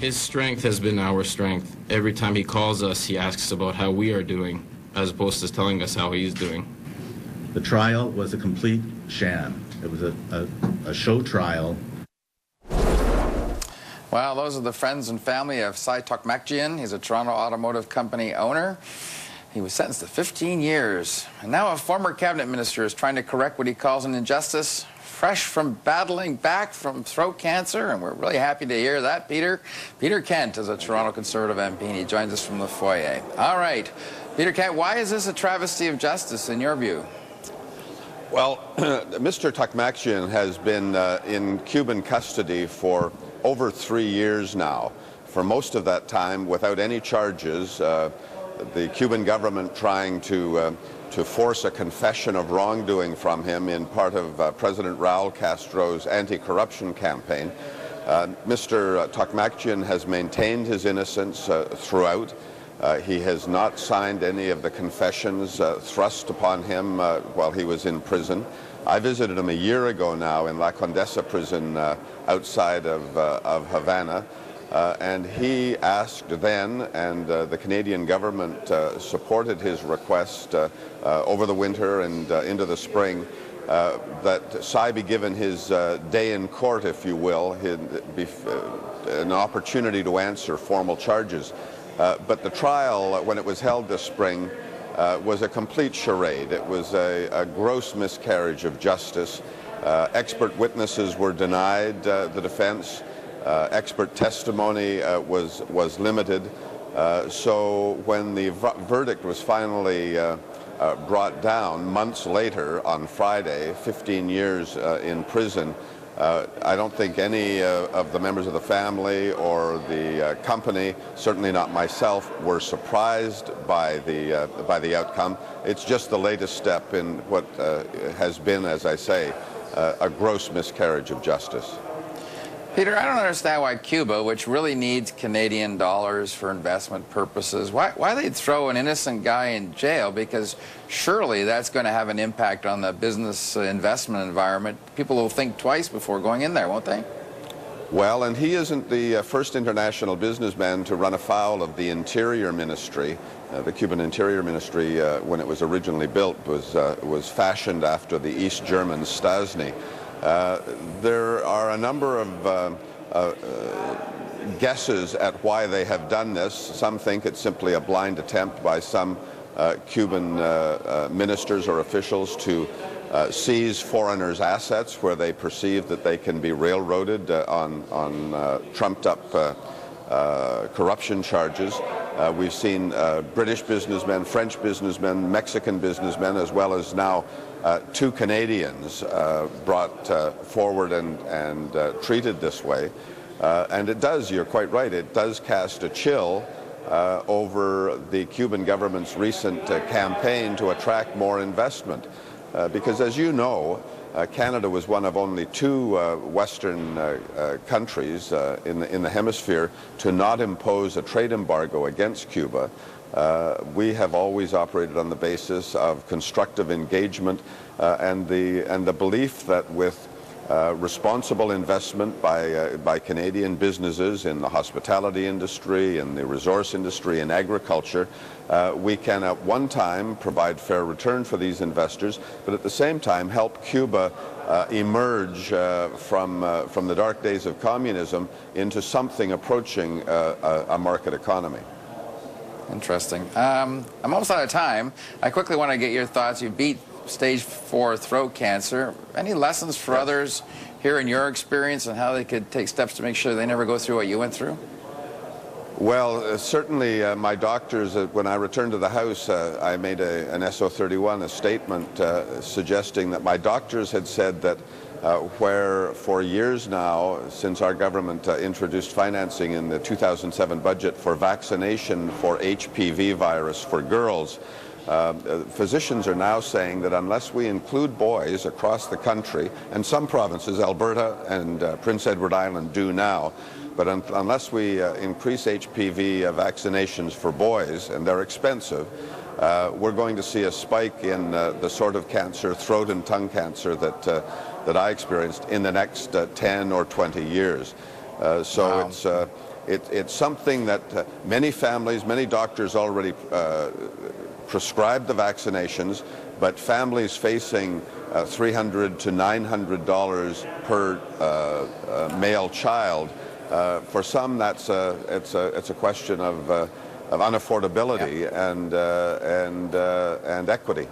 His strength has been our strength. Every time he calls us, he asks about how we are doing, as opposed to telling us how he's doing. The trial was a complete sham. It was a show trial. Well, those are the friends and family of Cy Tokmakjian. He's a Toronto Automotive Company owner. He was sentenced to 15 years. And now a former cabinet minister is trying to correct what he calls an injustice, fresh from battling back from throat cancer. And we're really happy to hear that, Peter. Peter Kent is a Toronto Conservative MP, and he joins us from the foyer. All right. Peter Kent, why is this a travesty of justice in your view? Well, Mr. Tokmakjian has been in Cuban custody for over 3 years now. For most of that time, without any charges, the Cuban government trying to force a confession of wrongdoing from him in part of President Raul Castro's anti-corruption campaign. Mr. Tokmakjian has maintained his innocence throughout. He has not signed any of the confessions thrust upon him while he was in prison. I visited him a year ago now in La Condesa prison outside of Havana, and he asked then, and the Canadian government supported his request over the winter and into the spring, that Cy be given his day in court, if you will, an opportunity to answer formal charges. But the trial, when it was held this spring, was a complete charade. It was a gross miscarriage of justice. Expert witnesses were denied the defense. Expert testimony was limited. So when the verdict was finally brought down months later on Friday, 15 years in prison, I don't think any of the members of the family or the company, certainly not myself, were surprised by the outcome. It's just the latest step in what has been, as I say, a gross miscarriage of justice. Peter, I don't understand why Cuba, which really needs Canadian dollars for investment purposes, why they'd throw an innocent guy in jail, because surely that's going to have an impact on the business investment environment. People will think twice before going in there, won't they? Well, and he isn't the first international businessman to run afoul of the Interior Ministry. The Cuban Interior Ministry, when it was originally built, was fashioned after the East German Stasny. There are a number of guesses at why they have done this. Some think it's simply a blind attempt by some Cuban ministers or officials to seize foreigners' assets where they perceive that they can be railroaded on trumped-up corruption charges. We've seen British businessmen, French businessmen, Mexican businessmen, as well as now 2 Canadians brought forward and treated this way. And it does, you're quite right, it does cast a chill over the Cuban government's recent campaign to attract more investment. Because as you know, Canada was one of only 2 Western countries in the hemisphere to not impose a trade embargo against Cuba. We have always operated on the basis of constructive engagement and the belief that with responsible investment by Canadian businesses in the hospitality industry, in the resource industry, in agriculture, we can at one time provide fair return for these investors, but at the same time help Cuba emerge from the dark days of communism into something approaching a market economy. Interesting. I'm almost out of time. I quickly want to get your thoughts. You beat stage 4 throat cancer. Any lessons for others here in your experience on how they could take steps to make sure they never go through what you went through? Well, certainly my doctors, when I returned to the house, I made an SO31, a statement suggesting that my doctors had said that where for years now, since our government introduced financing in the 2007 budget for vaccination for HPV virus for girls, physicians are now saying that unless we include boys across the country, and some provinces, Alberta and Prince Edward Island do now, but unless we increase HPV vaccinations for boys, and they're expensive, we're going to see a spike in the sort of cancer, throat and tongue cancer, that I experienced in the next 10 or 20 years. So Wow. it's something that many families, many doctors already prescribed the vaccinations, but families facing $300 to $900 per male child, for some it's a question of unaffordability and equity.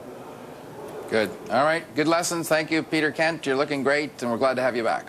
Good. All right. Good lessons. Thank you, Peter Kent. You're looking great, and we're glad to have you back.